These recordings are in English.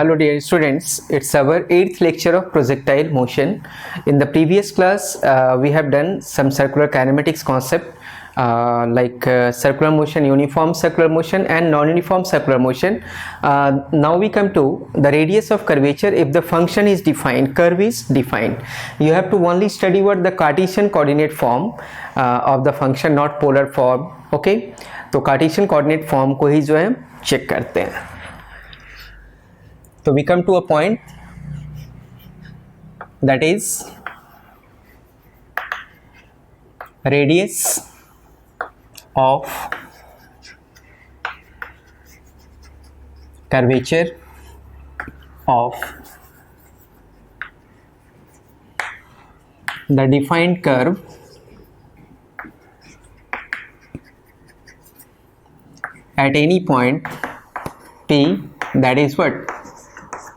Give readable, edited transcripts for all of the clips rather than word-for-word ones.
Hello dear students, it's our 8th lecture of projectile motion. In the previous class, we have done some circular kinematics concept like circular motion, uniform circular motion and non-uniform circular motion. Now we come to the radius of curvature if the function is defined, curve is defined. You have to only study what the Cartesian coordinate form of the function, not polar form. Okay, तो Cartesian coordinate form को ही जो है check करते हैं. So we come to a point that is radius of curvature of the defined curve at any point P, that is what?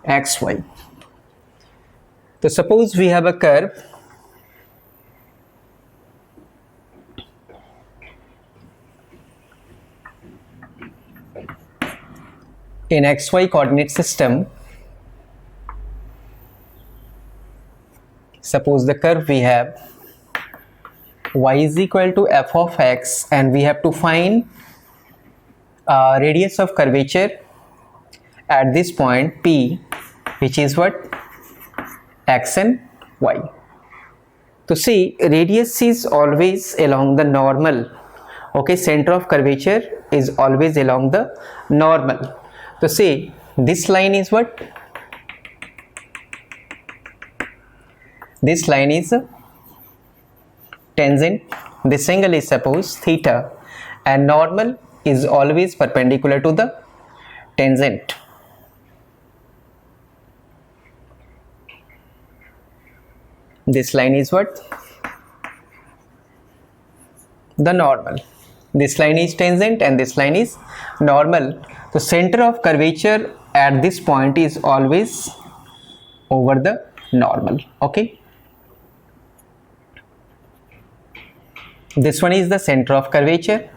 XY. So suppose we have a curve in XY coordinate system. Suppose the curve we have y is equal to f of x and we have to find radius of curvature at this point P, which is what? X and Y. So see, radius is always along the normal. Okay, center of curvature is always along the normal. So see, this line is what? This line is tangent. This angle is suppose theta, and normal is always perpendicular to the tangent. This line is what? The normal. This line is tangent and this line is normal. So center of curvature at this point is always over the normal. Okay. This one is the center of curvature,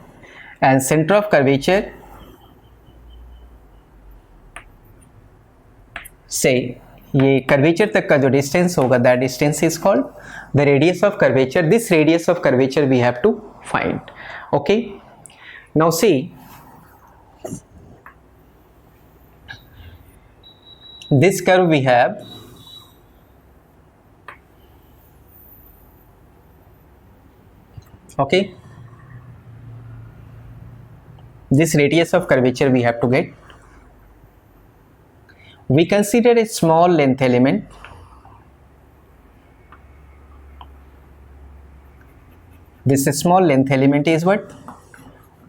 and center of curvature, say ये curvature तक का जो distance होगा, that distance is called the radius of curvature. This radius of curvature we have to find. Okay. Now see, this curve we have. Okay. This radius of curvature we have to get. We consider a small length element. This small length element is what?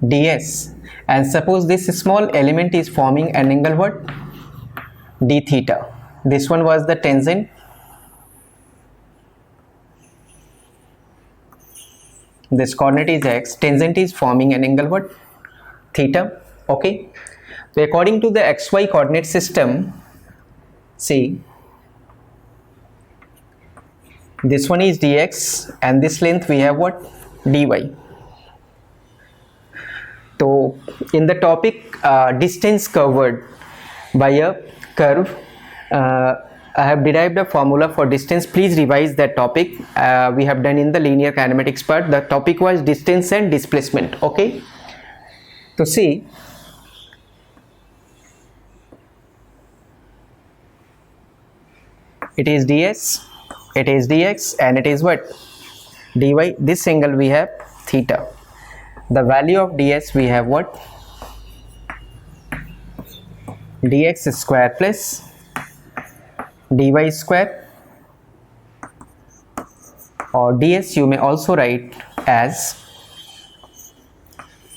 ds. And suppose this small element is forming an angle what? d theta. This one was the tangent. This coordinate is x. Tangent is forming an angle what? Theta. Okay. So according to the xy coordinate system, see, this one is dx and this length we have what? dy. So in the topic distance covered by a curve, I have derived a formula for distance. Please revise that topic. We have done in the linear kinematics part. The topic was distance and displacement. Okay. So see, it is ds, it is dx and it is what? dy. This angle we have theta. The value of ds we have what? dx square plus dy square, or ds you may also write as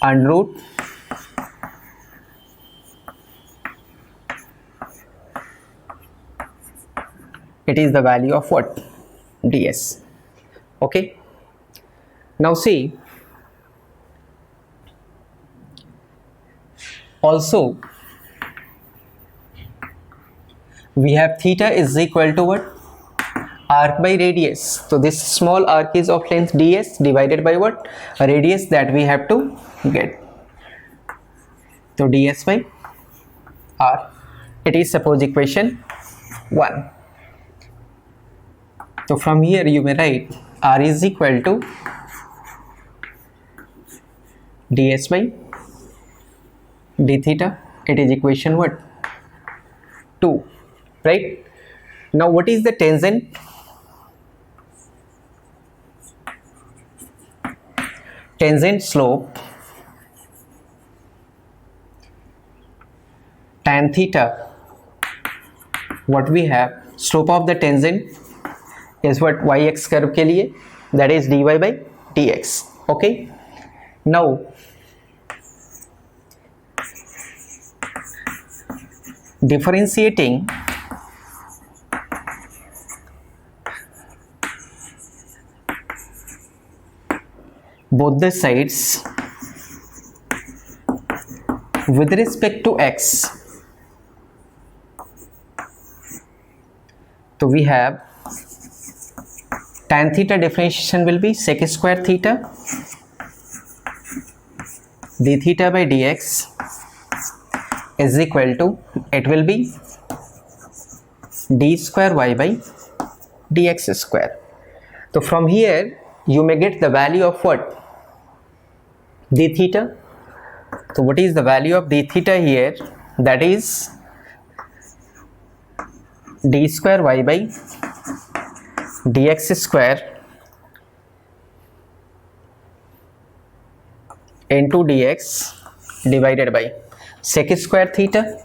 under root it is the value of what? ds. Okay. Now see, also we have theta is equal to what? Arc by radius. So this small arc is of length ds divided by what? A radius that we have to get. So ds by r. it is suppose equation 1. So from here you may write r is equal to ds by d theta. It is equation what? 2, right? Now what is the tangent? Tangent slope tan theta, what we have, slope of the tangent is what? yx curve के लिए, that is dy by dx. Okay, now differentiating both the sides with respect to x, so we have tan theta differentiation will be sec square theta d theta by dx is equal to, it will be d square y by dx square. So from here you may get the value of what? D theta. So what is the value of d theta here? That is d square y by dx square into dx divided by sec square theta,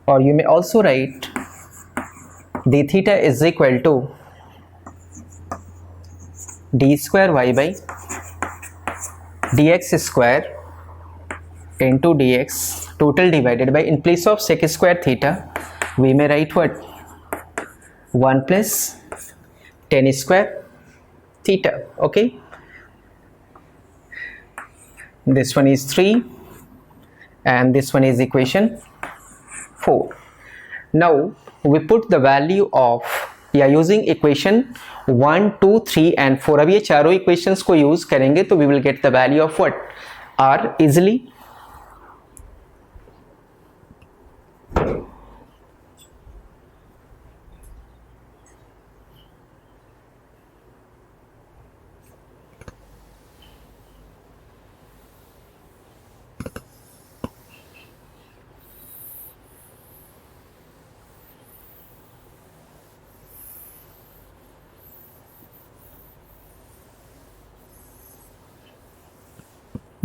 or you may also write d theta is equal to d square y by dx square into dx total divided by, in place of sec square theta we may write what? 1 plus tan square theta. Okay, this one is 3 and this one is equation 4. Now we put the value of, या using equation 1, 2, 3 and 4. अब ये चारों equations को use करेंगे तो we will get the value of what? R easily.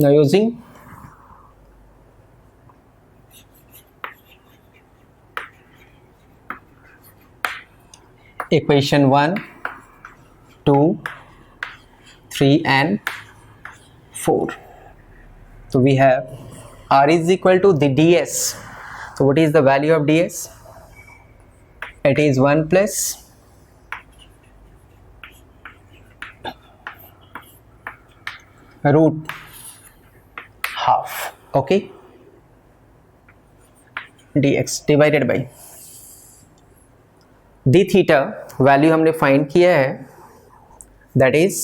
Now using equation 1, 2, 3 and 4, so we have R is equal to the ds. So what is the value of ds? It is 1 plus root half, okay, dx divided by d theta value हमने find किया है, that is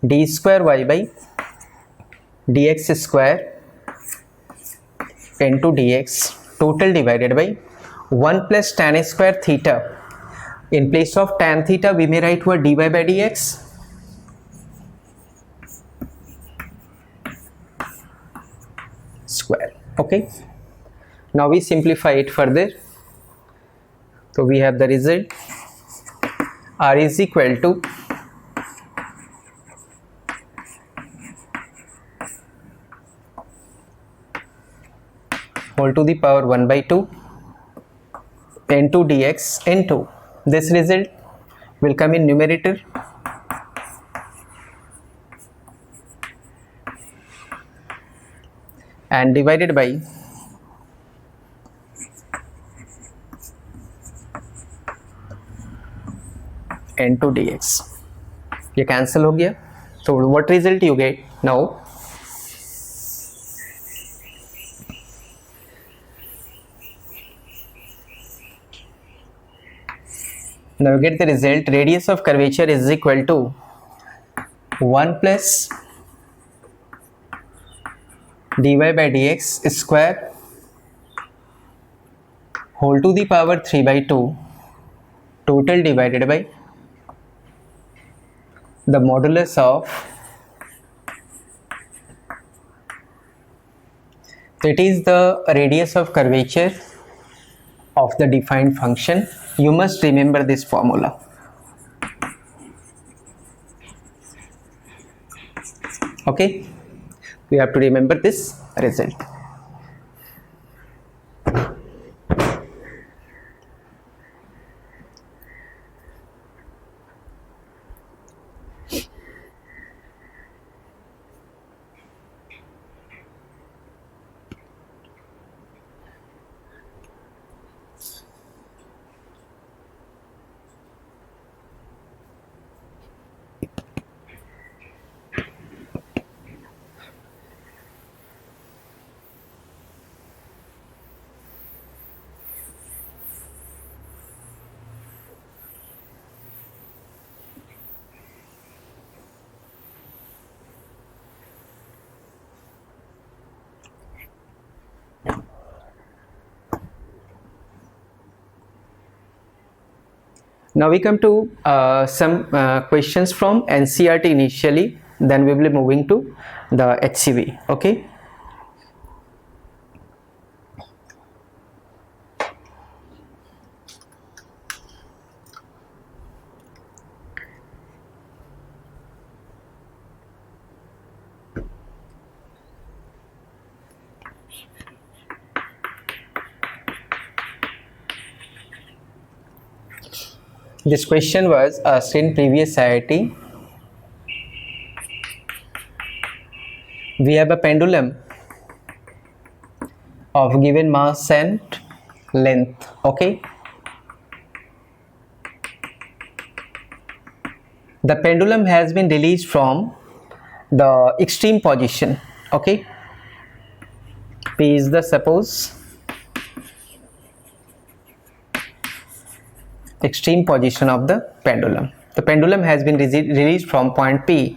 d square y by d x square into d x total divided by 1 plus tan square theta. In place of tan theta we may write what? dy by dx square. Okay, now we simplify it further. So we have the result R is equal to whole to the power 1 by 2 into dx into this result will come in numerator and divided by into dx. ये cancel हो गया, तो what result you get now? Now you get the result, radius of curvature is equal to 1 plus dy by dx square whole to the power 3/2 total divided by the modulus of, so it is the radius of curvature of the defined function. You must remember this formula. Okay, we have to remember this result. Now we come to some questions from NCERT initially, then we will be moving to the HCV. Okay. This question was asked in previous IIT. We have a pendulum of given mass and length. Okay. The pendulum has been released from the extreme position. Okay. P is the suppose extreme position of the pendulum. The pendulum has been released from point P,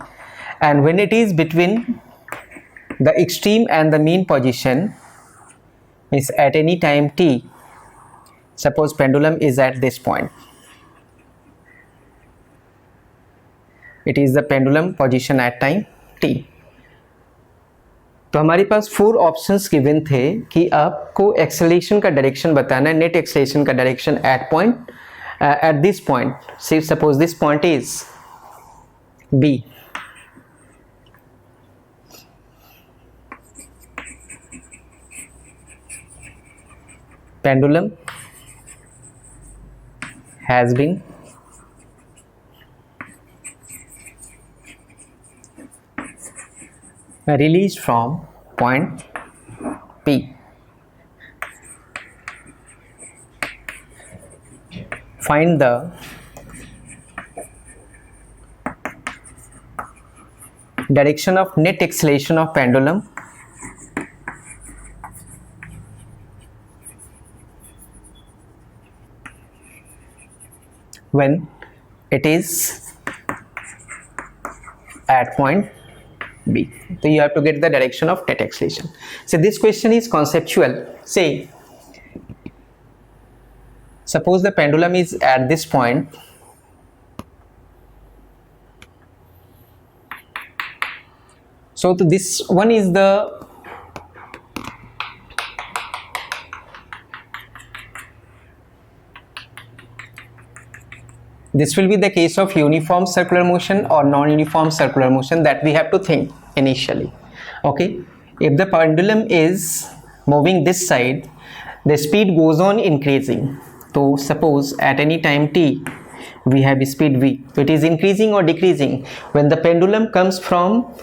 and when it is between the extreme and the mean position, is at any time t, suppose pendulum is at this point, it is the pendulum position at time t. तो हमारे पास 4 options given थे कि आपको acceleration का direction बताना है, net acceleration का direction at point at this point. Say suppose this point is B. Pendulum has been released from point P. Find the direction of net acceleration of pendulum when it is at point B. So you have to get the direction of net acceleration. So this question is conceptual. Say suppose the pendulum is at this point, so this one is the this will be the case of uniform circular motion or non-uniform circular motion that we have to think initially. Okay, if the pendulum is moving this side, the speed goes on increasing. So suppose at any time t we have speed v, so it is increasing or decreasing. When the pendulum comes from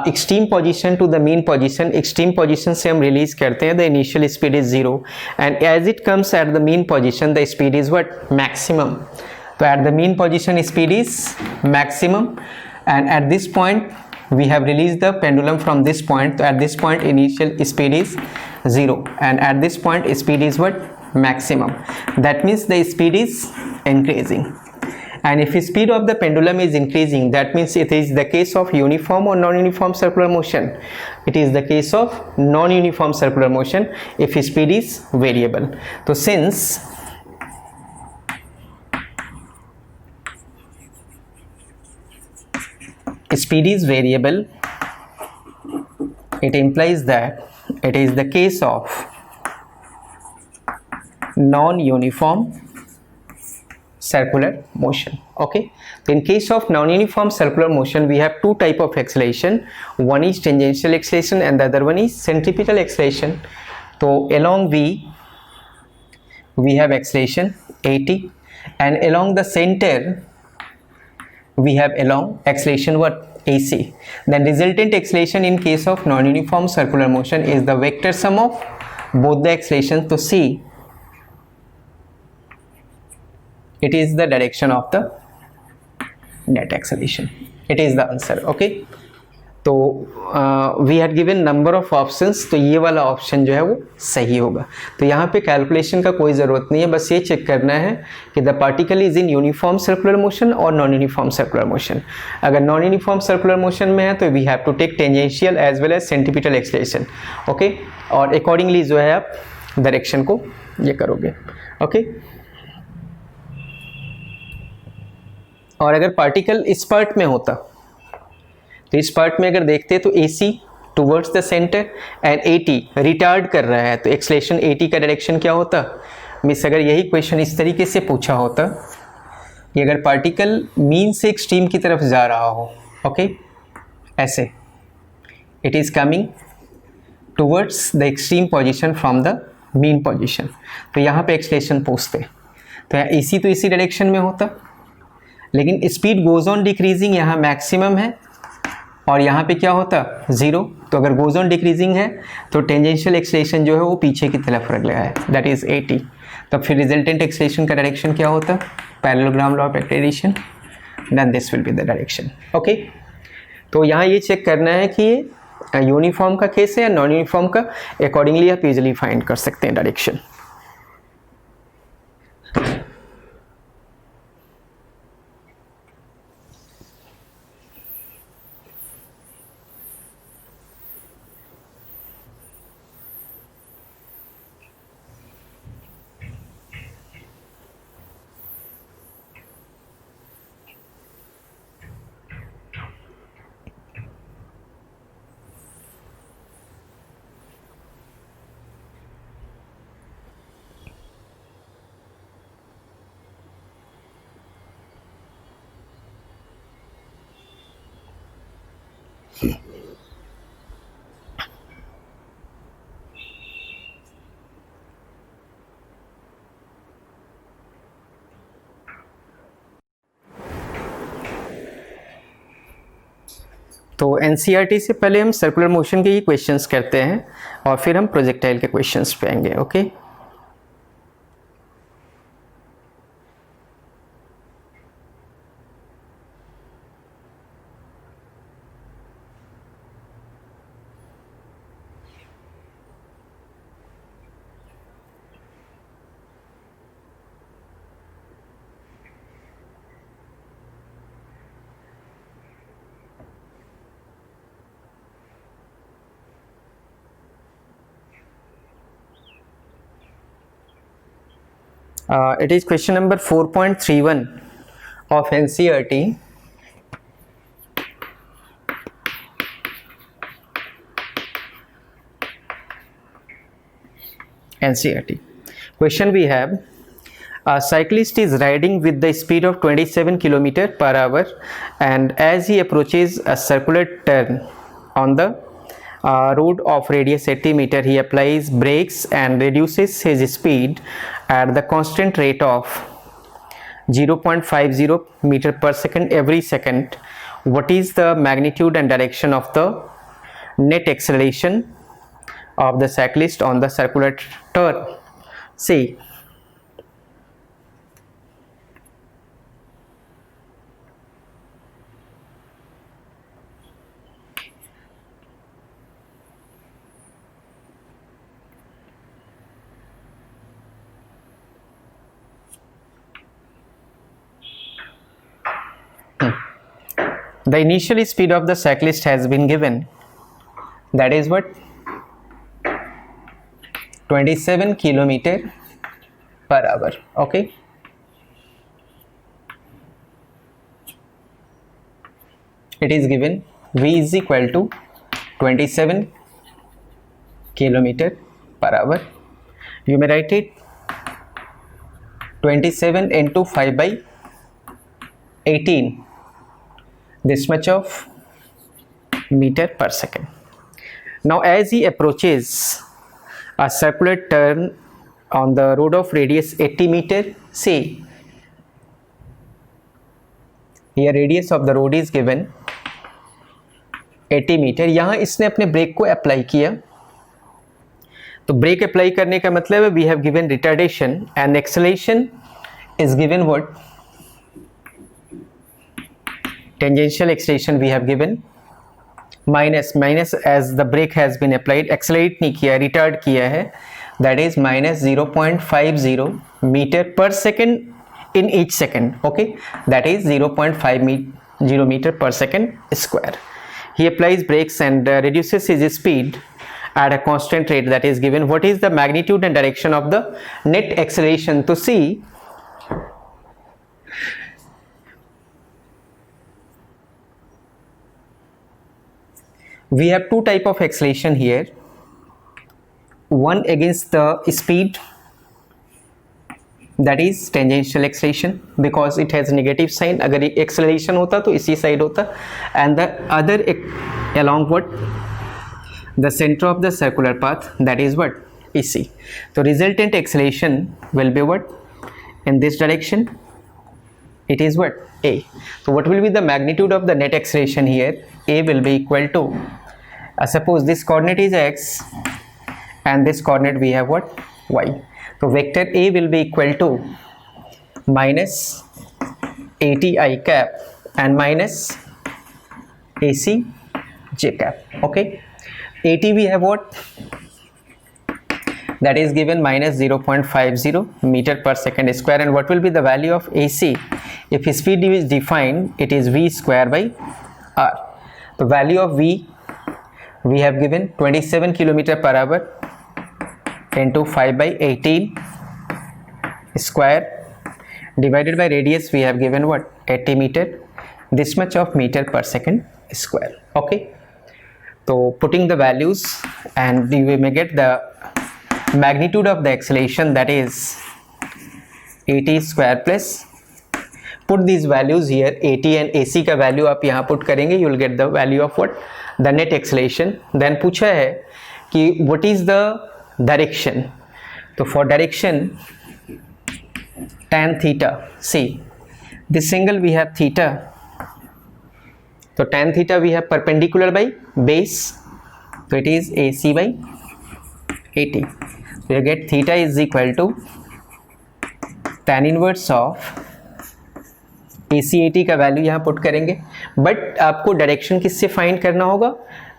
extreme position to the mean position, extreme position से हम release करते हैं, the initial speed is 0, and as it comes at the mean position the speed is what? Maximum. So at the mean position speed is maximum, and at this point we have released the pendulum from this point. So at this point initial speed is 0, and at this point speed is what? Maximum. That means the speed is increasing, and if speed of the pendulum is increasing, that means it is the case of uniform or non-uniform circular motion. It is the case of non-uniform circular motion if speed is variable. So since speed is variable, it implies that it is the case of non-uniform circular motion. Okay, so in case of non-uniform circular motion, we have two type of acceleration. One is tangential acceleration and the other one is centripetal acceleration. So along V we have acceleration at, and along the center we have along acceleration what? AC. Then resultant acceleration in case of non-uniform circular motion is the vector sum of both the accelerations. So C, it is the direction of the net acceleration. It is the answer. Okay, तो we had given number of options, तो ये वाला option जो है वो सही होगा. तो यहाँ पे कैलकुलेशन का कोई ज़रूरत नहीं है, बस ये चेक करना है कि the particle is in uniform circular motion और नॉन यूनिफॉर्म सर्कुलर मोशन. अगर नॉन यूनिफॉर्म सर्कुलर मोशन में है तो we have to take tangential as well as centripetal acceleration. Okay, और अकॉर्डिंगली जो है आप डायरेक्शन को ये करोगे. ओके, और अगर पार्टिकल इस पार्ट में होता तो इस पार्ट में अगर देखते तो AC towards the centre and AT retard कर रहा है, तो एक्सलेशन AT का डायरेक्शन क्या होता? मिस अगर यही क्वेश्चन इस तरीके से पूछा होता कि अगर पार्टिकल मीन से एक्सट्रीम की तरफ जा रहा हो, ओके, ऐसे it is coming towards the extreme position from the mean position, तो यहाँ पे एक्सलेशन पूछते तो यहाँ AC तो इसी डायरेक्शन में होता, लेकिन स्पीड गोज ऑन डिक्रीजिंग, यहाँ मैक्सिमम है और यहाँ पे क्या होता? ज़ीरो. तो अगर गोज ऑन डिक्रीजिंग है तो टेंजेंशियल एक्सलेशन जो है वो पीछे की तरफ रख गया है, दैट इज 80. तब फिर रिजल्टेंट एक्सलेशन का डायरेक्शन क्या होता? Parallelogram law of acceleration, then this will be the direction. Okay, तो यहाँ ये चेक करना है कि ये यूनिफॉर्म का केस है या नॉन यूनिफॉर्म का. अकॉर्डिंगली आप इजिली फाइंड कर सकते हैं डायरेक्शन. तो एनसीईआरटी से पहले हम सर्कुलर मोशन के ही क्वेश्चंस करते हैं और फिर हम प्रोजेक्टाइल के क्वेश्चंस पे आएंगे. Okay, it is question number 4.31 of NCERT. NCERT question we have: a cyclist is riding with the speed of 27 km per hour, and as he approaches a circular turn on the road of radius 80 meter, he applies brakes and reduces his speed at the constant rate of 0.50 meter per second every second. What is the magnitude and direction of the net acceleration of the cyclist on the circular turn? See, The initial speed of the cyclist has been given, that is what, 27 kilometer per hour. Okay, it is given v is equal to 27 kilometer per hour. You may write it 27 into 5 by 18, this much of meter per second. Now as he approaches a circular turn on the road of radius 80 meter, say here radius of the road is given 80 metre. यहाँ इसने अपने break को apply किया, तो break apply करने का मतलब है we have given retardation and acceleration is given what, tangential acceleration we have given minus as the brake has been applied, accelerate नहीं किया, रिटार्ड किया है, that is minus 0.50 metre per second in each second. Okay, that is 0.50 metre per second square. He applies brakes and reduces his speed at a constant rate, that is given. What is the magnitude and direction of the net acceleration? To see, we have two type of acceleration here, one against the speed, that is tangential acceleration because it has negative sign. अगर acceleration होता तो इसी side होता, and the other along what, the center of the circular path, that is what, EC. So resultant acceleration will be what, in this direction, it is what, A. So what will be the magnitude of the net acceleration here? A will be equal to, suppose this coordinate is x and this coordinate we have what, y. So vector A will be equal to minus 80 I cap and minus AC j cap. Okay, 80 we have what, that is given minus 0.50 meter per second square. And what will be the value of AC? If speed is defined, it is v square by r. The value of v we have given 27 kilometer per hour into 5 by 18 square divided by radius we have given what, 80 meter, this much of meter per second square. Okay, so putting the values and you may get the magnitude of the acceleration, that is 80 square plus, put these values here, 80 and AC का value आप यहाँ put करेंगे, you will get the value of what, the net acceleration. Then पूछा है कि what is the direction? तो for direction, tan theta, see this angle we have theta, so tan theta we have perpendicular by base, so it is AC by 80. So you get theta is equal to tan inverse of AC 80 का value यहाँ put करेंगे, but आपको direction किससे find करना होगा,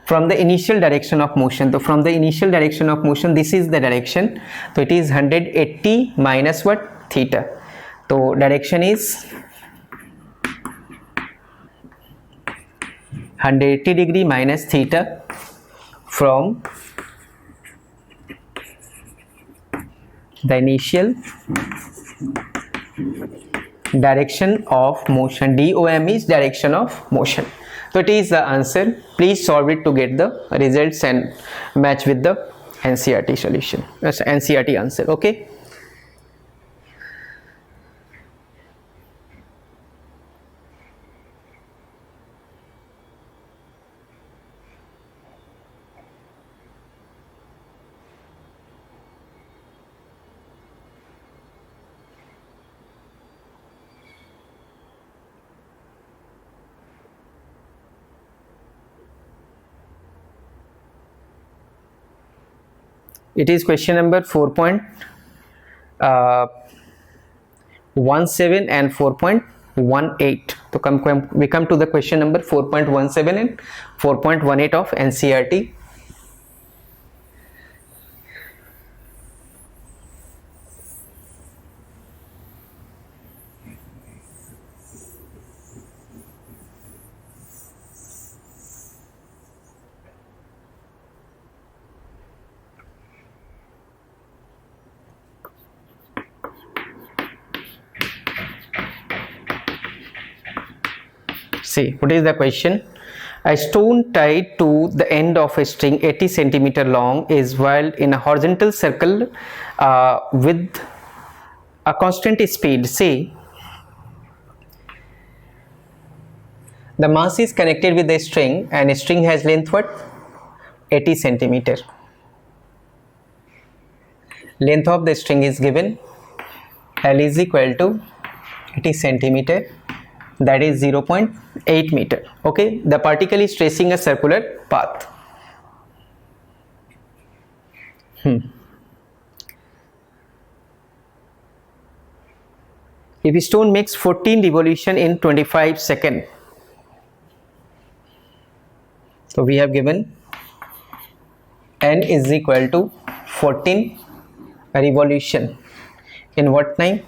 from the initial direction of motion. तो from the initial direction of motion, this is the direction, so it is 180 minus what, theta. तो direction is 180 degree minus theta from the initial direction of motion. DOM is direction of motion. So it is the answer. Please solve it to get the results and match with the NCERT solution, NCERT answer. Okay. It is question number 4.17 and 4.18. So we come to the question number 4.17 and 4.18 of NCERT. See, what is the question? A stone tied to the end of a string 80 centimeter long is whirled in a horizontal circle with a constant speed. Say, the mass is connected with the string and a string has length what? 80 centimeter. Length of the string is given. L is equal to 80 centimeter, that is 0.8 meter. Okay, the particle is tracing a circular path. If a stone makes 14 revolution in 25 seconds, so we have given n is equal to 14 revolution in what time?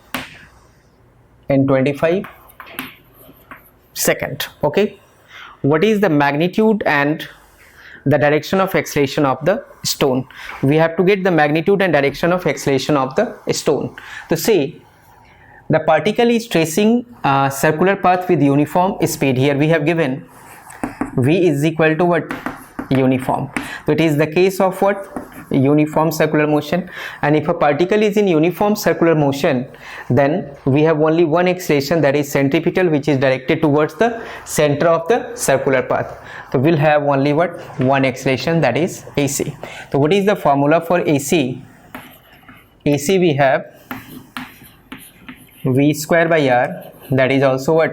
In 25 seconds. Okay, what is the magnitude and the direction of acceleration of the stone? We have to get the magnitude and direction of acceleration of the stone. So say the particle is tracing a circular path with uniform speed. Here we have given v is equal to what? Uniform. So it is the case of what? Uniform circular motion. And if a particle is in uniform circular motion, then we have only one acceleration, that is centripetal, which is directed towards the center of the circular path. So we'll have only what? One acceleration, that is AC. So what is the formula for AC? AC we have v square by r, that is also what?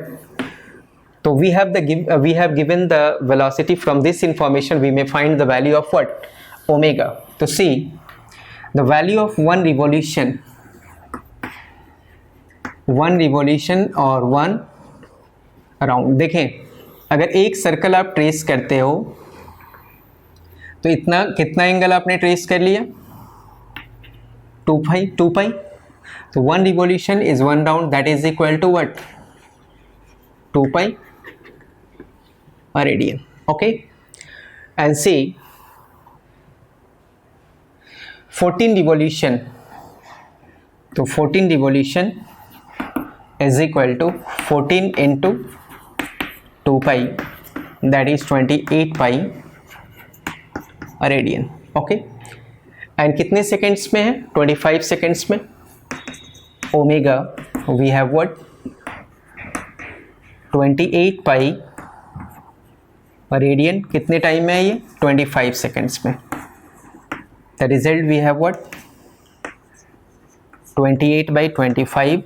So we have given the velocity. From this information we may find the value of what? Omega. To see the value of one revolution और one round. देखें, अगर एक circle आप trace करते हो तो इतना कितना एंगल आपने ट्रेस कर लिया? 2 पाई. तो one revolution is one round, that is equal to what? 2 pi radian. Okay, and see 14 revolution. तो 14 revolution is equal to 14 into 2 pi, that is 28 pi radian. Okay, and कितने सेकेंड्स में है? 25 seconds में. Omega we have what? 28 pi radian. कितने time में है ये? 25 seconds में. The result we have what? 28 by 25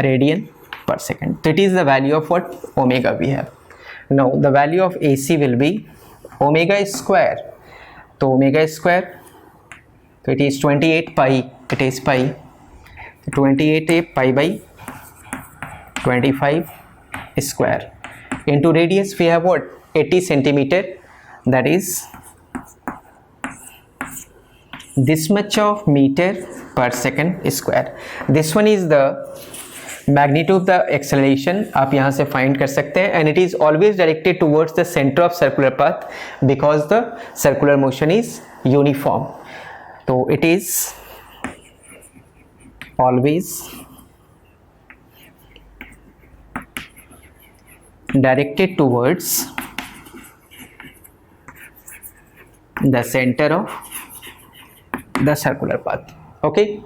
radian per second. So it is the value of what? Omega we have. Now the value of AC will be omega square. So omega square, so it is 28 pi, it is pi. So 28 pi by 25 square. Into radius we have what? 80 centimeter, that is this much of meter per second square. This one is the magnitude of the acceleration. आप यहाँ से find कर सकते हैं, and it is always directed towards the center of circular path because the circular motion is uniform. So it is always directed towards the center of the circular path. Okay,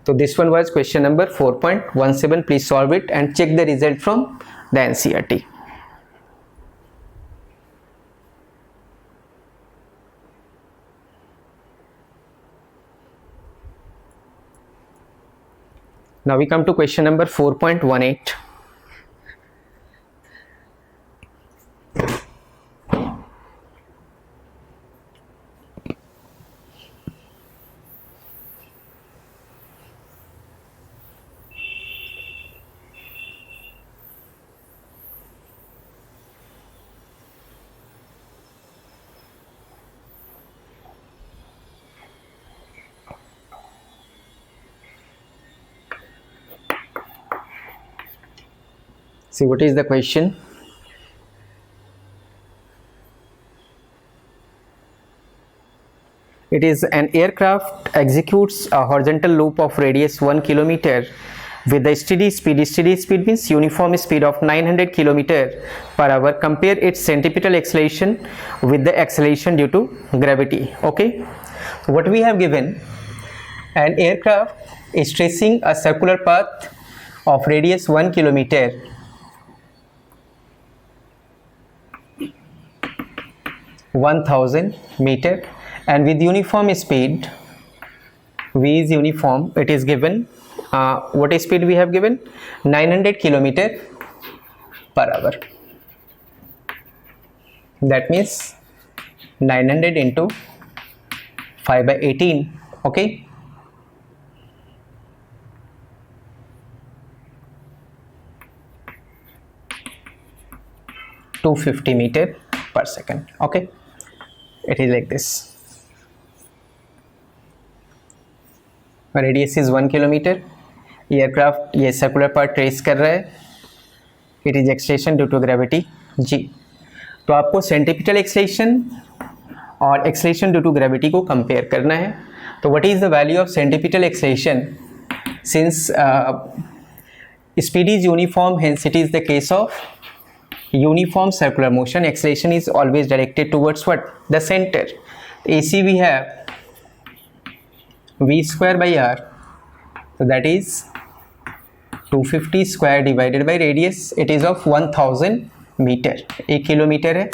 so this one was question number 4.17. please solve it and check the result from the NCERT. Now we come to question number 4.18. See what is the question. It is an aircraft executes a horizontal loop of radius 1 kilometer with the steady speed means uniform speed of 900 km/h. Compare its centripetal acceleration with the acceleration due to gravity. Okay, what we have given, an aircraft is tracing a circular path of radius 1 km, 1000 meter, and with uniform speed, v is uniform, it is given, what speed we have given, 900 km/h. That means 900 into 5/18. Okay, (250 meter/second). Okay, it is like this. Radius is 1 kilometre, aircraft ये circular part trace कर रहा है, it is acceleration due to gravity g. तो आपको centripetal acceleration और acceleration due to gravity को compare करना है। तो what is the value of centripetal acceleration? Since speed is uniform, hence it is the case of uniform circular motion, acceleration is always directed towards what, the centre. AC we have v square by r, so that is 250 square divided by radius, it is of 1000 meter, 1 kilometre है,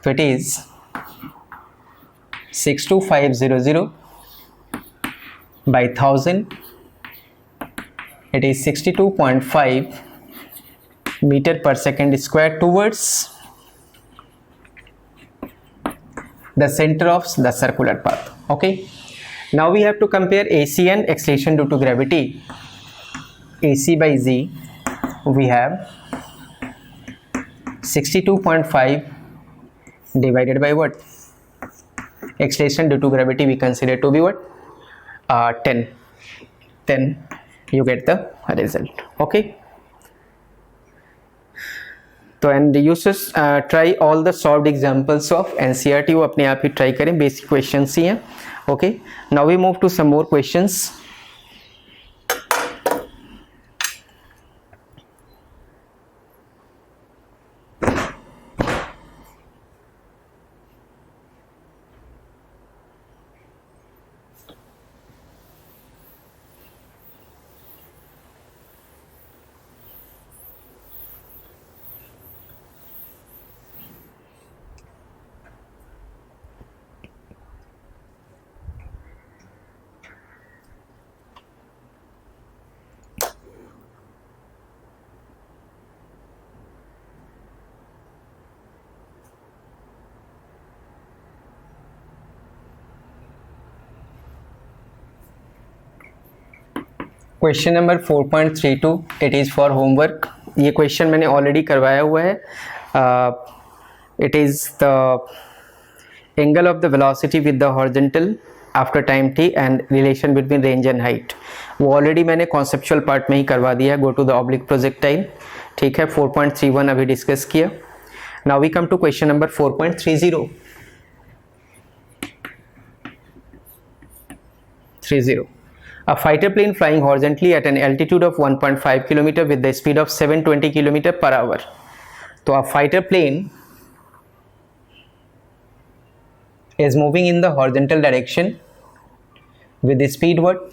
तो it is 62500 by 1000, it is 62.5 meter per second square towards the center of the circular path. Okay, now we have to compare AC and acceleration due to gravity. AC by Z we have 62.5 divided by what? Acceleration due to gravity we consider to be what? 10. Then you get the result. Okay, तो and you should try all the solved examples of NCERT, वो अपने आप ही try करें, basic questions ही हैं. Okay, now we move to some more questions. Question number 4.32, it is for homework. ये question मैंने ऑलरेडी करवाया हुआ है. It is the angle of the velocity with the horizontal after time t and relation between range and height. वो already मैंने conceptual part में ही करवा दिया है. Go to the oblique projectile. ठीक है, 4.31 अभी डिस्कस किया. Now we come to question number 4.30. A fighter plane flying horizontally at an altitude of 1.5 km with the speed of 720 km/h. तो a fighter plane is moving in the horizontal direction with the speed what?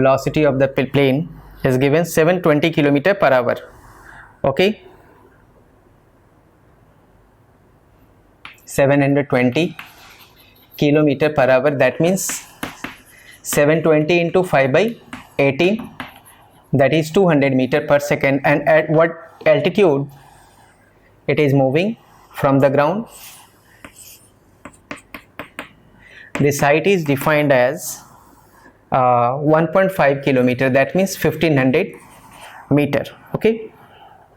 Velocity of the plane is given 720 km/h. Okay, 720 km/h, that means 720 into 5/18, that is 200 meter per second. And at what altitude it is moving from the ground? This height is defined as 1.5 kilometer, that means 1500 meter. Okay,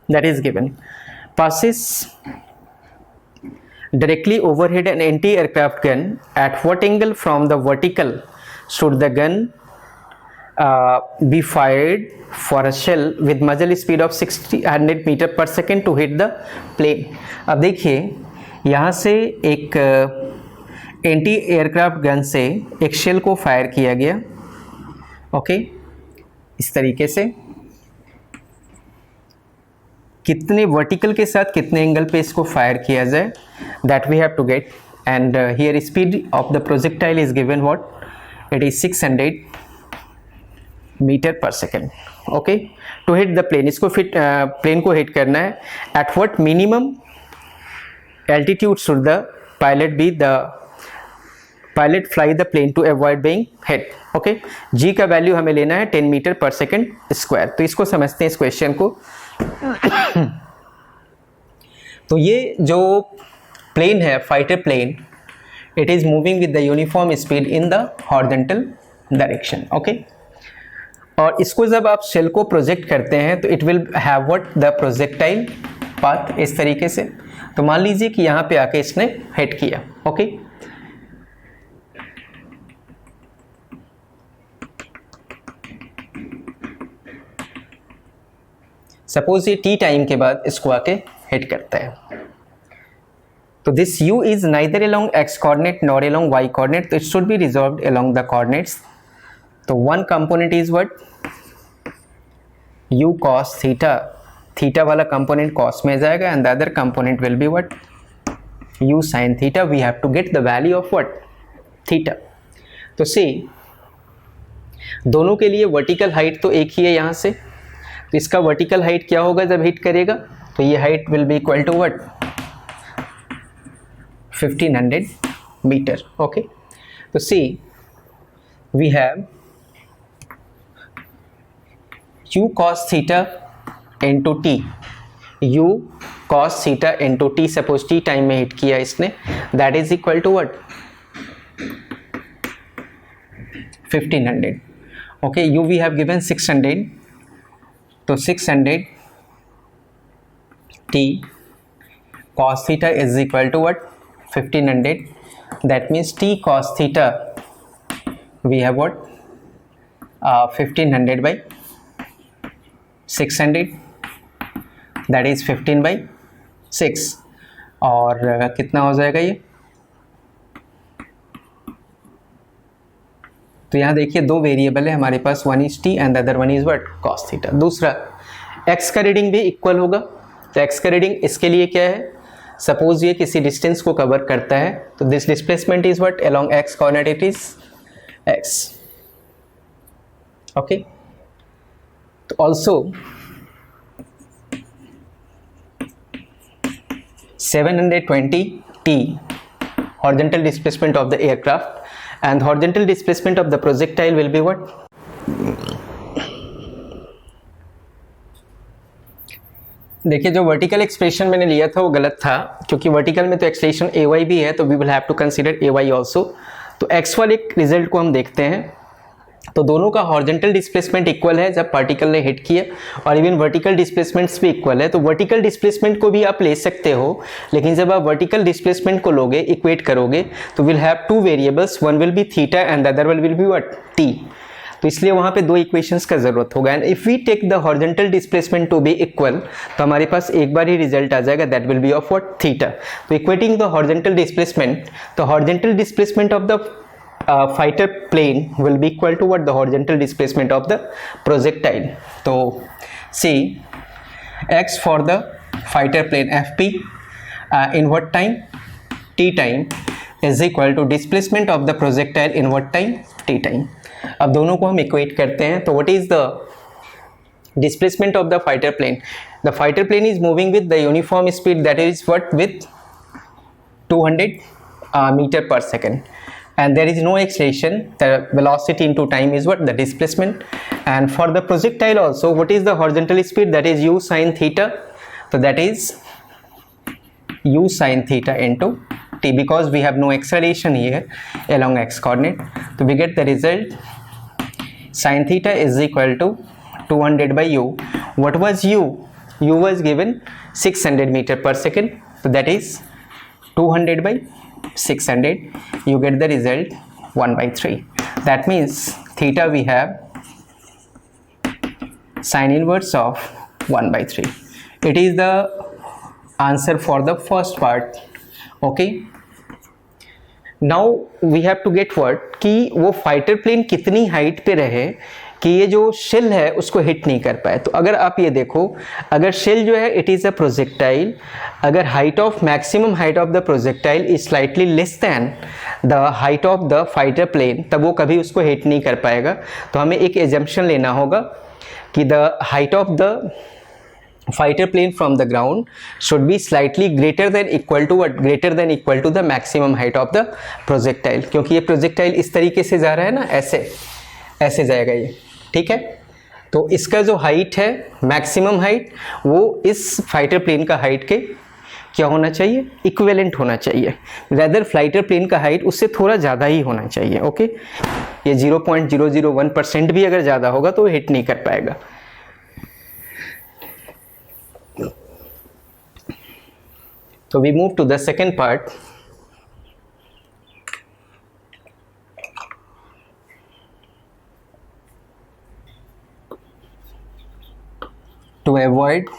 that is given. Passes directly overhead an anti-aircraft gun. At what angle from the vertical should the gun be fired for a shell with muzzle speed of 600 meter per second to hit the plane? अब देखिए, यहाँ से एक anti aircraft gun से एक shell को fire किया गया, ओके इस तरीके से, कितने वर्टिकल के साथ कितने एंगल पे इसको फायर किया जाए, that we have to get, and here speed of the projectile is given what, it is 600 metre per second, okay. To hit the plane, इसको प्लेन को हिट करना है, at what minimum altitude should the pilot be, the pilot fly the plane to avoid being hit, okay. G का value हमें लेना है 10 metre per second square. तो इसको समझते हैं इस क्वेश्चन को। तो ये जो प्लेन है, fighter plane, it is moving with the uniform speed in the horizontal direction, okay. और इसको जब आप शेल को प्रोजेक्ट करते हैं तो it will have what, the projectile path, इस तरीके से। तो मान लीजिए कि यहाँ पे आके इसने हिट किया, ओके। सपोज ये टी टाइम के बाद इसको आके हिट करता है, तो this u is neither along x coordinate nor along y coordinate, तो it should be resolved along the coordinates. तो one component is what, u cos theta, theta वाला कंपोनेंट cos में जाएगा, and the other component will be what, u sin theta. We have to get the value of what, theta. तो सी दोनों के लिए vertical height तो एक ही है यहाँ से, तो इसका वर्टिकल हाइट क्या होगा जब हिट करेगा, तो ये height will be equal to what, 1500 metre, okay. तो see we have u cos theta into t, u cos theta into t, suppose t time में हिट किया इसने, that is equal to what, 1500, okay. u we have given 600, तो 600 t cos theta is equal to what, 1500, that means t cos theta we have what, 1500 by 600, that is 15 by 6, और कितना हो जाएगा ये, तो यहाँ देखिए दो वेरिएबल है हमारे पास, one is t and other one is what, cos theta. दूसरा एक्स का रीडिंग भी इक्वल होगा, तो एक्स का रीडिंग इसके लिए क्या है, सपोज ये किसी डिस्टेंस को कवर करता है, तो this displacement is what, along x coordinate it is x, okay. तो also 720 t horizontal displacement of the aircraft and horizontal displacement of the projectile will be what, देखिए जो वर्टिकल एक्सप्रेशन मैंने लिया था वो गलत था, क्योंकि वर्टिकल में तो एक्सलेशन ay भी है, तो we will have to consider ay also. तो x वाले रिजल्ट को हम देखते हैं, तो दोनों का हॉरिजॉन्टल डिस्प्लेसमेंट इक्वल है जब पार्टिकल ने हिट किया, और इवन वर्टिकल डिस्प्लेसमेंट्स भी इक्वल है। तो वर्टिकल डिस्प्लेसमेंट को भी आप ले सकते हो, लेकिन जब आप वर्टिकल डिस्प्लेसमेंट को लोगे, इक्वेट करोगे, तो will have two variables, one will be theta and the other will be what, t. तो इसलिए वहाँ पे दो इक्वेशंस का जरूरत होगा, and if we take the horizontal displacement to be equal, तो हमारे पास एक बार ही रिजल्ट आ जाएगा, that will be of what, theta. तो इक्वेटिंग द हॉरिजॉन्टल डिस्प्लेसमेंट, तो horizontal displacement of the fighter plane will be equal to what, the horizontal displacement of the projectile. So see x for the fighter plane fp in what time, t time, is equal to displacement of the projectile in what time, t time. अब दोनों को हम equate करते हैं, तो what is the displacement of the fighter plane? The fighter plane is moving with the uniform speed, that is what, with 200 meter per second, and there is no acceleration. The velocity into time is what, the displacement. And for the projectile also, what is the horizontal speed, that is u sin theta, so that is u sin theta into t, because we have no acceleration here along x coordinate. So we get the result, sin theta is equal to 200 by u. What was u? U was given 600 meter per second, so that is 200 by 600, you get the result 1 by 3. That means theta we have sin inverse of 1 by 3. It is the answer for the first part, okay. Now we have to get what कि वो fighter plane कितनी height पे रहे कि ये जो shell है उसको हिट नहीं कर पाए। तो अगर आप ये देखो, अगर शेल जो है इट इज़ अ प्रोजेक्टाइल, अगर height of maximum height of the projectile is slightly less than the height of the fighter plane, तब वो कभी उसको हिट नहीं कर पाएगा। तो हमें एक एजम्पशन लेना होगा कि the height of the fighter plane from the ground should be slightly greater than equal to what, greater than equal to the maximum height of the projectile, क्योंकि ये projectile इस तरीके से जा रहा है ना, ऐसे जाएगा ये, ठीक है। तो इसका जो हाइट है मैक्सिमम हाइट वो इस फाइटर प्लेन का हाइट के क्या होना चाहिए, इक्विवेलेंट होना चाहिए। रेदर फाइटर प्लेन का हाइट उससे थोड़ा ज़्यादा ही होना चाहिए। ओके, ये 0.001% भी अगर ज़्यादा होगा तो हिट नहीं कर पाएगा। So we move to the second part. To avoid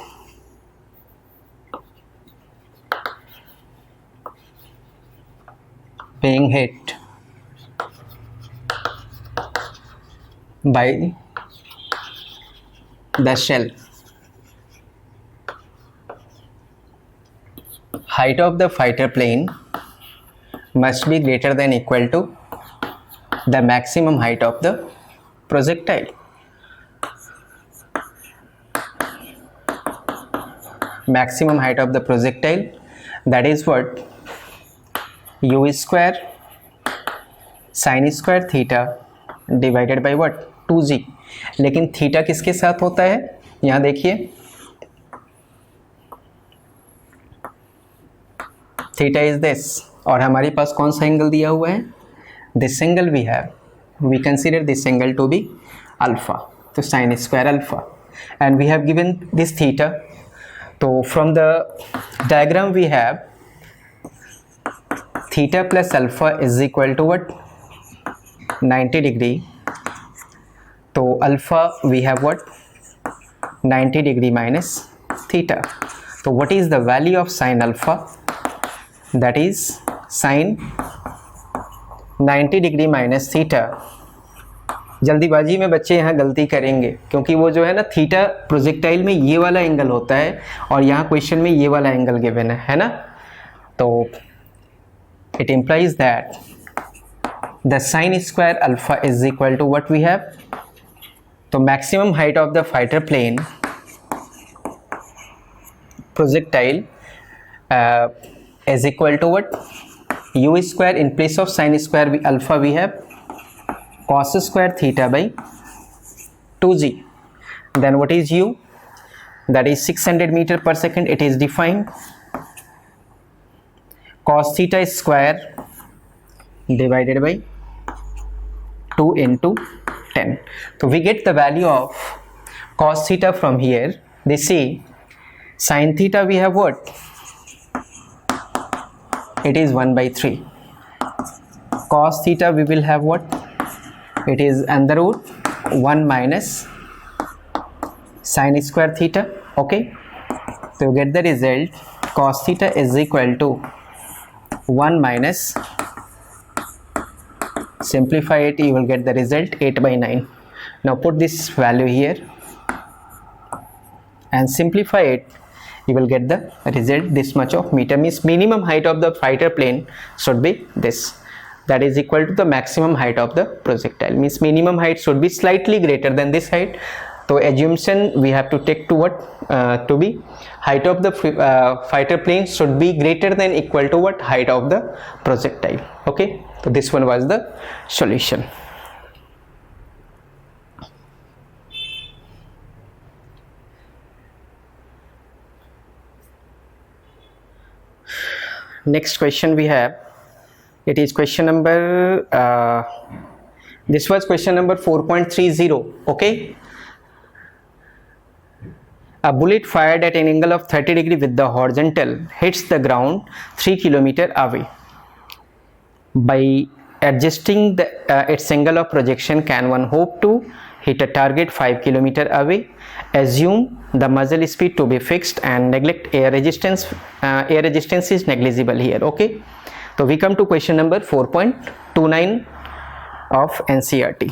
being hit by the shell, height of the fighter plane must be greater than equal to the maximum height of the projectile. Maximum height of the projectile, that is what, u square sin square theta divided by what, 2g। लेकिन theta किसके साथ होता है, यहाँ देखिए theta is this, और हमारे पास कौन सा एंगल दिया हुआ है, this angle we have, we consider this angle to be alpha, तो sine square alpha, and we have given this theta. तो from the diagram we have theta plus alpha is equal to what, 90 degree. तो alpha we have what, 90 degree minus theta. तो what is the value of sine alpha, that is sin 90 degree minus theta. जल्दीबाजी में बच्चे यहाँ गलती करेंगे क्योंकि वो जो है ना थीटा प्रोजेक्टाइल में ये वाला एंगल होता है और यहाँ क्वेश्चन में ये वाला एंगल गिवन है ना। तो it implies that the sine square alpha is equal to what we have, तो maximum height of the fighter plane projectile is equal to what, u square, in place of sin square alpha we have cos square theta by 2g. Then what is u, that is 600 meter per second, it is defined, cos theta square divided by 2 into 10. So we get the value of cos theta from here. They say sin theta we have what, it is 1 by 3. Cos theta we will have what, it is under root 1 minus sin square theta. Okay, so you get the result cos theta is equal to 1 minus, simplify it, you will get the result 8 by 9. Now put this value here and simplify it, you will get the result this much of meter, means minimum height of the fighter plane should be this, that is equal to the maximum height of the projectile, means minimum height should be slightly greater than this height. So assumption we have to take to what, to be height of the fighter plane should be greater than equal to what, height of the projectile. Okay, so this one was the solution. Next question we have, it is question number this was question number 4.30. okay, a bullet fired at an angle of 30 degree with the horizontal hits the ground 3 km away. By adjusting the its angle of projection, can one hope to hit a target 5 km away? Assume the muzzle speed to be fixed and neglect air resistance. Air resistance is negligible here. Okay, तो we come to question number 4.29 of NCERT.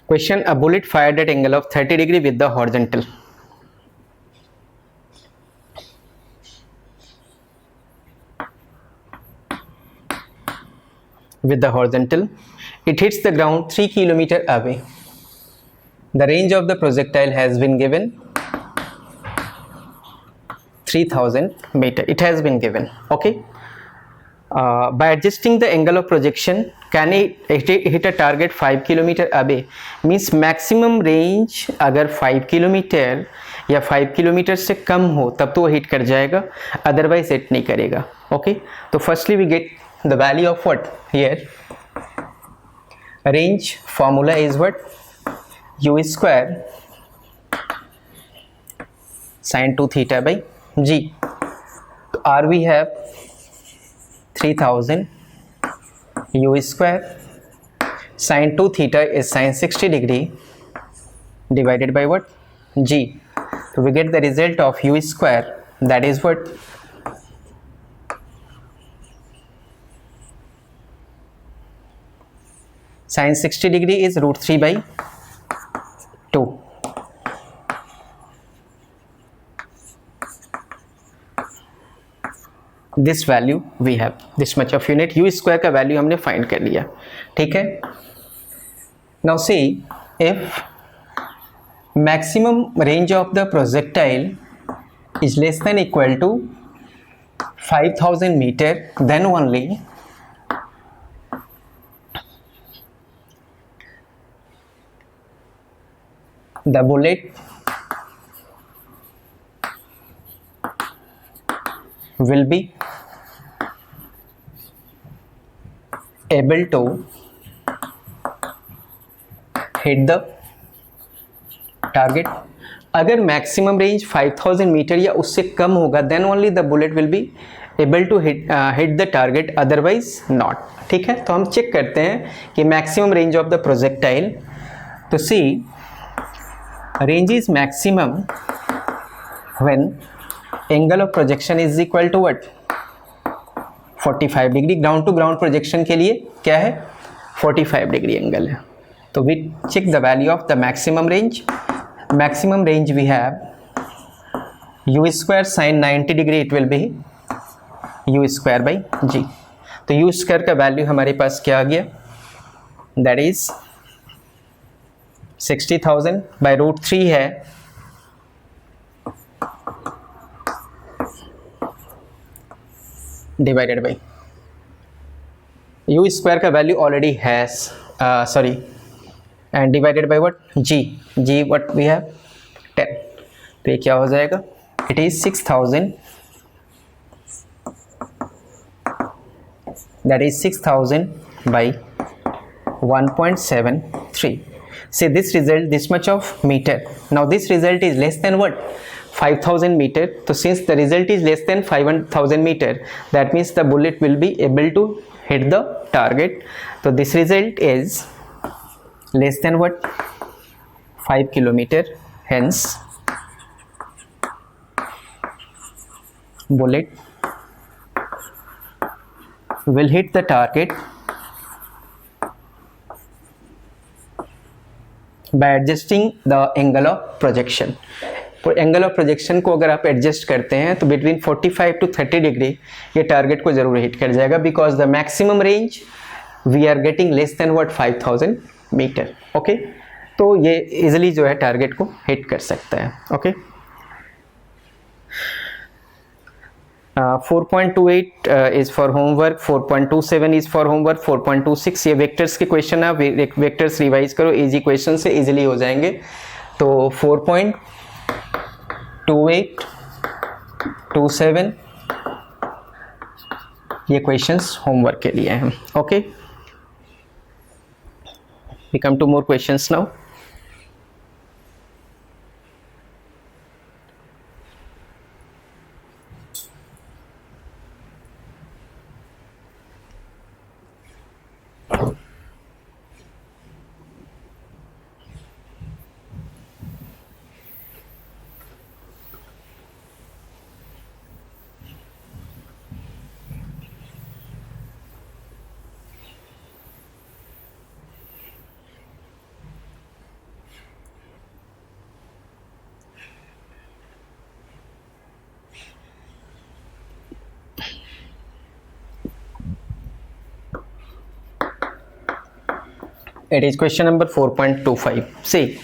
Question: a bullet fired at angle of 30 degree with the horizontal. It hits the ground 3 km away. The range of the projectile has been given 3000 meter. It has been given. Okay. By adjusting the angle of projection, can it hit a target 5 km away? Means maximum range अगर 5 kilometre या 5 kilometre से कम हो तब तो वो hit कर जाएगा, otherwise hit नहीं करेगा. ओके, तो firstly we get the value of what here. Range formula is what, u square sin 2 theta by g. r we have 3000, u square sin 2 theta is sin 60 degree divided by what, g. So we get the result of u square, that is what, sin 60 degree is root 3 by 2. This value we have, this much of unit. U square का value हमने find कर लिया. ठीक है. Now see, if maximum range of the projectile is less than equal to 5000 metre, then only the bullet will be able to hit the target. अगर maximum range 5000 metre या उससे कम होगा, then only the bullet will be able to hit the target, otherwise not. ठीक है, तो हम check करते हैं कि maximum range of the projectile. तो see, range is maximum when angle of projection is equal to what, 45 degree. Ground to ground projection के लिए क्या है, 45 डिग्री एंगल है. तो we check the value of the maximum range. Maximum range we have u square sine 90 degree, it will be u square by g. तो u square का value हमारे पास क्या आ गया, दैट इज 60,000 बाई रूट 3 है, divided by u square का value already has, sorry, and divided by what, g. G what we have 10. तो ये क्या हो जाएगा, it is 6000, that is 6000 by 1.73. See this result, this much of meter. Now this result is less than what, 5000 meter. So since the result is less than 5000 meter, that means the bullet will be able to hit the target. So this result is less than what, 5 kilometer. Hence bullet will hit the target by adjusting the angle of projection. तो angle of projection को अगर आप adjust करते हैं तो between 45 to 30 degree ये target को जरूर हिट कर जाएगा, because the maximum range we are getting less than what, 5000 metre. Okay, तो ये इजिली जो है टारगेट को हिट कर सकता है. Okay. 4.28 is for homework, 4.27 is for homework, 4.26 ये वेक्टर्स के क्वेश्चन है. वेक्टर्स रिवाइज करो, इजी क्वेश्चन से इजीली हो जाएंगे. तो 4.28, 27 ये क्वेश्चंस होमवर्क के लिए हैं. Okay, we come to more questions now. It is question number 4.25. See,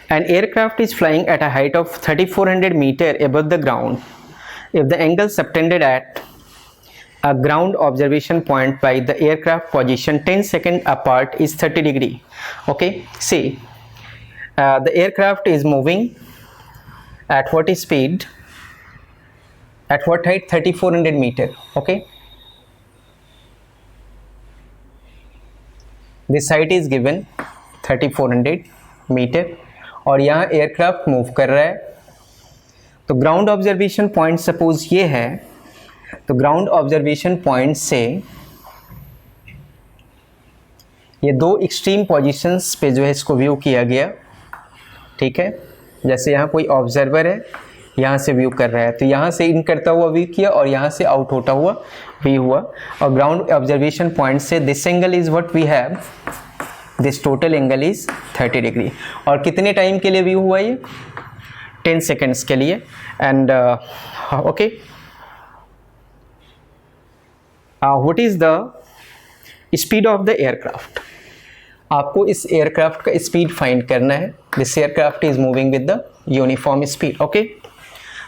an aircraft is flying at a height of 3400 meter above the ground. If the angle subtended at a ground observation point by the aircraft position 10 seconds apart is 30 degree. Okay, see, the aircraft is moving at what speed, at what height? 3400 meter. Okay, this height is given 3400 metre और यहाँ aircraft move कर रहा है. तो ground observation point suppose ये है, तो ground observation point से ये दो एक्सट्रीम पोजीशंस पे जो है इसको व्यू किया गया. ठीक है, जैसे यहाँ कोई ऑब्जर्वर है, यहाँ से व्यू कर रहा है, तो यहाँ से इन करता हुआ व्यू किया और यहाँ से आउट होता हुआ व्यू हुआ. और ग्राउंड ऑब्जर्वेशन पॉइंट से this angle is what we have, this total angle is 30 degree. और कितने टाइम के लिए व्यू हुआ ये? 10 सेकेंड्स के लिए. And okay, what is the speed of the aircraft? आपको इस एयरक्राफ्ट का स्पीड फाइंड करना है. This aircraft is moving with the uniform speed. Okay,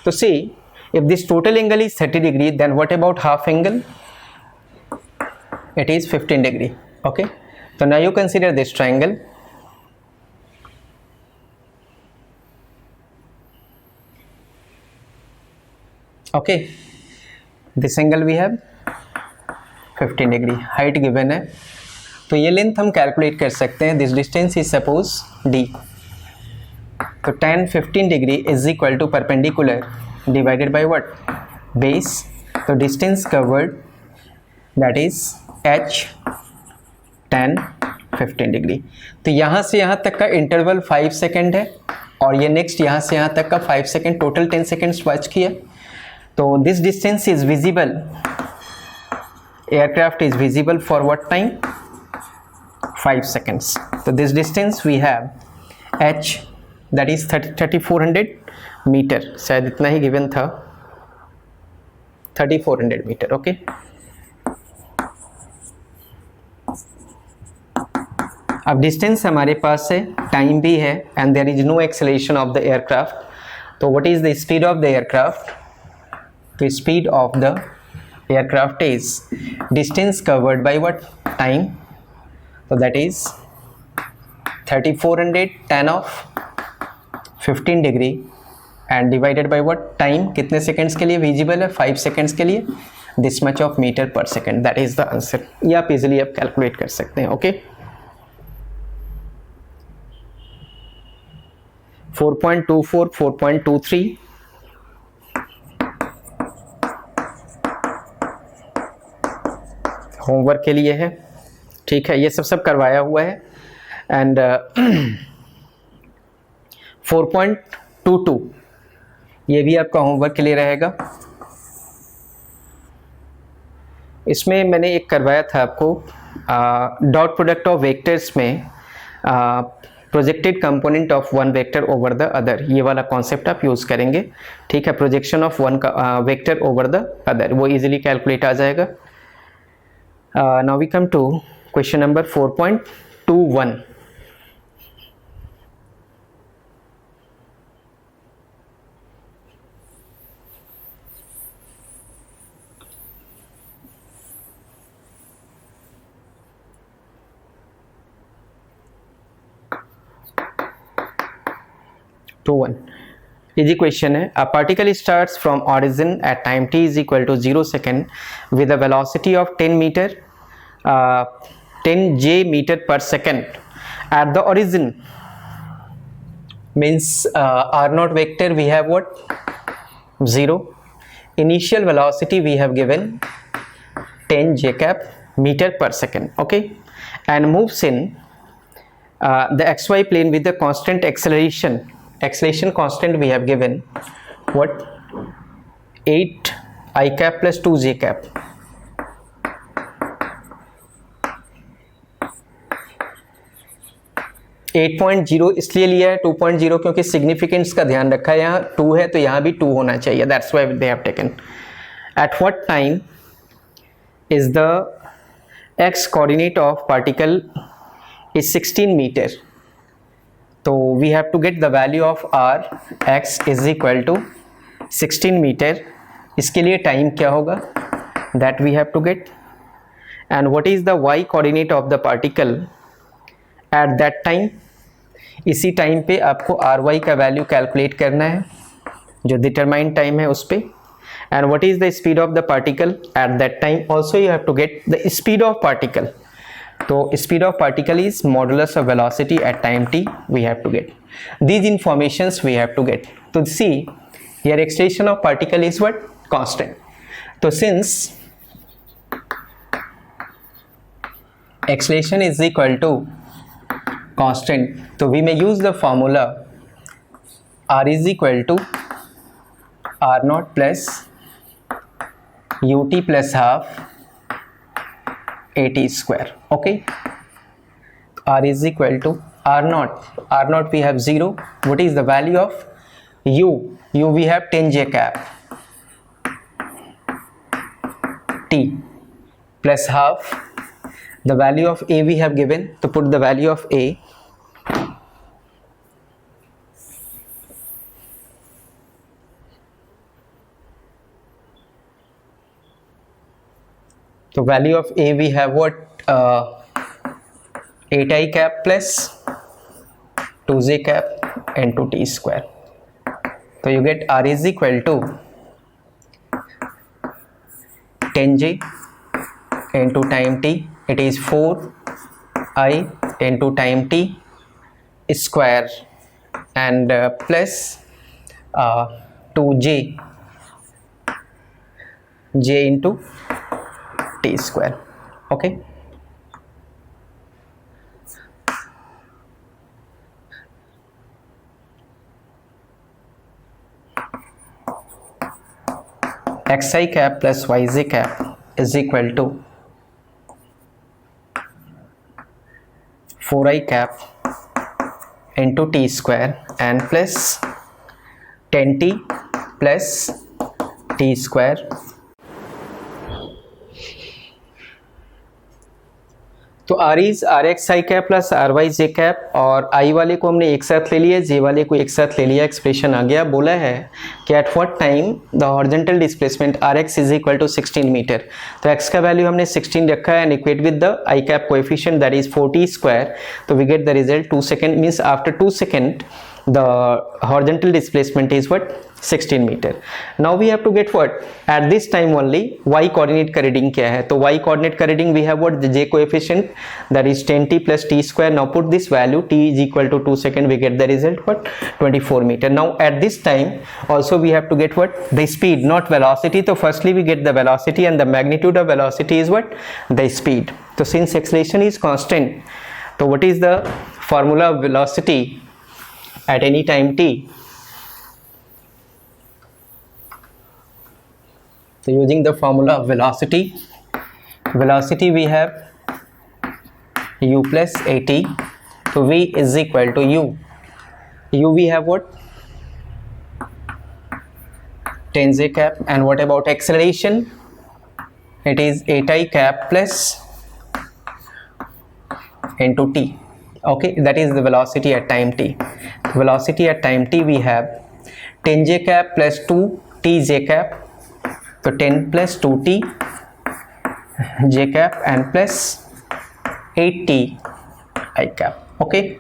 तो सी if this total angle is 30 degree, then what about half angle? It is 15 degree. Okay, so now you consider this triangle. Okay, this angle we have 15 degree. Height given है, तो ये length हम calculate कर सकते हैं. This distance is suppose d. तो tan 15 degree is equal to perpendicular divided by what? Base. So distance covered, that is h tan 15 degree. तो यहाँ से यहाँ तक का इंटरवल 5 सेकेंड है और ये नेक्स्ट यहाँ से यहाँ तक का 5 सेकेंड, टोटल 10 सेकेंड्स वॉच किया. तो this distance is visible, aircraft is visible for what time? 5 seconds. तो this distance we have h, that is 3400 metre, शायद इतना ही गिवन था, 3400 मीटर. ओके, अब डिस्टेंस हमारे पास है, टाइम भी है, and there is no acceleration of the aircraft. तो what is the speed of the aircraft? तो speed of the aircraft is distance covered by what? Time. तो that is 3400 tan of 15 degree and divided by what? Time. कितने seconds के लिए visible है? 5 seconds के लिए. This much of metre per second, that is the answer. ये आप easily आप कैलकुलेट कर सकते हैं. ओके, 4.24, 4.23. होमवर्क के लिए है. ठीक है, ये सब करवाया हुआ है. एंड 4.22 ये भी आपका होमवर्क के लिए रहेगा. इसमें मैंने एक करवाया था आपको, डॉट प्रोडक्ट ऑफ वेक्टर्स में projected component of one vector over the other, ये वाला कॉन्सेप्ट आप यूज़ करेंगे. ठीक है, प्रोजेक्शन ऑफ वन का वेक्टर ओवर द अदर, वो इजीली कैलकुलेट आ जाएगा. Now we come to question number 4.21. Easy question है. A particle starts from origin at time t is equal to 0 second with a velocity of 10 metre 10 j metre per second at the origin. means r naught vector we have what? 0. Initial velocity we have given 10 j cap meter per second. Okay, and moves in the xy plane with the constant acceleration. Acceleration constant we have given what? 8 I cap plus 2 j cap. Eight 8.0 इसलिए लिया है, 2.0 क्योंकि significance का ध्यान रखा है. यहाँ 2 है तो यहाँ भी 2 होना चाहिए. That's why they have taken. Eight what time is the x coordinate of particle is 16 meter. तो we have to get the value of r x is equal to 16 meter. इसके लिए टाइम क्या होगा, that we have to get, and what is the y coordinate of the particle at that time. इसी time पे आपको R Y का value calculate करना है जो डिटरमाइंड टाइम है उस पर, and what is the speed of the particle at that time. Also you have to get the speed of particle. So speed of particle is modulus of velocity at time t. We have to get these informations, we have to get. So see here acceleration of particle is what, constant. So since acceleration is equal to constant, so we may use the formula r is equal to r naught plus ut plus half at square. Okay, r is equal to r naught we have 0. What is the value of u we have 10 j cap t plus half the value of a we have given, to put the value of a. So value of a we have what, 8 I cap plus 2 j cap into t square. So you get r is equal to 10 j into time t, it is 4 I into time t square, and plus 2 j into t square. Okay, xi cap plus yj cap is equal to 4i cap into t square and plus 10t plus t square. तो r is r x i cap plus r y j cap, और i वाले को हमने एक साथ ले लिया, जे वाले को एक साथ ले लिया, एक्सप्रेशन आ गया. बोला है कि at what time the horizontal displacement are x is equal to 16 metre. तो एक्स का वैल्यू हमने 16 रखा है and equate with the i cap coefficient that is 40 square. तो we get the result 2 second, means after 2 second the horizontal displacement is what, 16 meter. Now we have to get what, at this time only y coordinate का reading क्या है. तो y coordinate का reading we have what, the j coefficient that is 10t plus t square. Now put this value, t is equal to 2 second, we get the result what, 24 meter. Now at this time also we have to get what, the speed, not velocity. So firstly we get the velocity, and the magnitude of velocity is what, the speed. So since acceleration is constant, so what is the formula of velocity at any time t? So using the formula of velocity we have u plus at. So v is equal to u we have what, 10 j cap, and what about acceleration, it is 8 I cap plus into t. Okay, that is the velocity at time t. Velocity at time t we have 10 j cap plus 2 t j cap. So 10 plus 2t j cap and plus 8t I cap. Okay,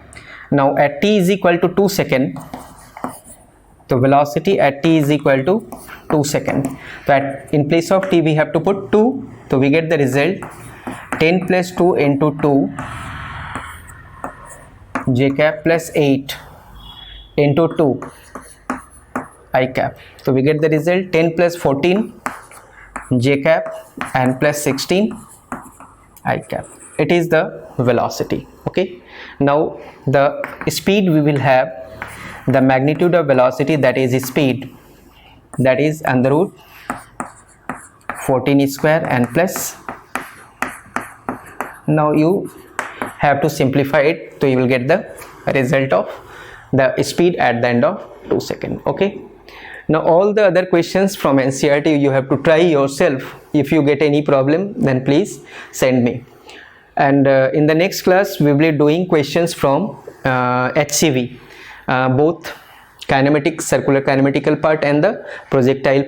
now at t is equal to 2 second, so velocity at t is equal to 2 second. So at in place of t we have to put 2, so we get the result 10 plus 2 into 2 j cap plus 8 into 2 I cap. So we get the result 10 plus 14 j cap and plus 16 I cap. It is the velocity. Okay, now the speed we will have, the magnitude of velocity, that is speed, that is under root 14 square and plus, now you have to simplify it, so you will get the result of the speed at the end of 2 seconds. Okay, now all the other questions from NCERT you have to try yourself. If you get any problem then please send me. and in the next class we will be doing questions from HCV, both kinematic, circular kinematical part and the projectile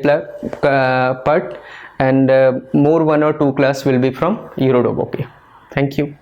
part, and more 1 or 2 class will be from Eurodome. Okay, thank you.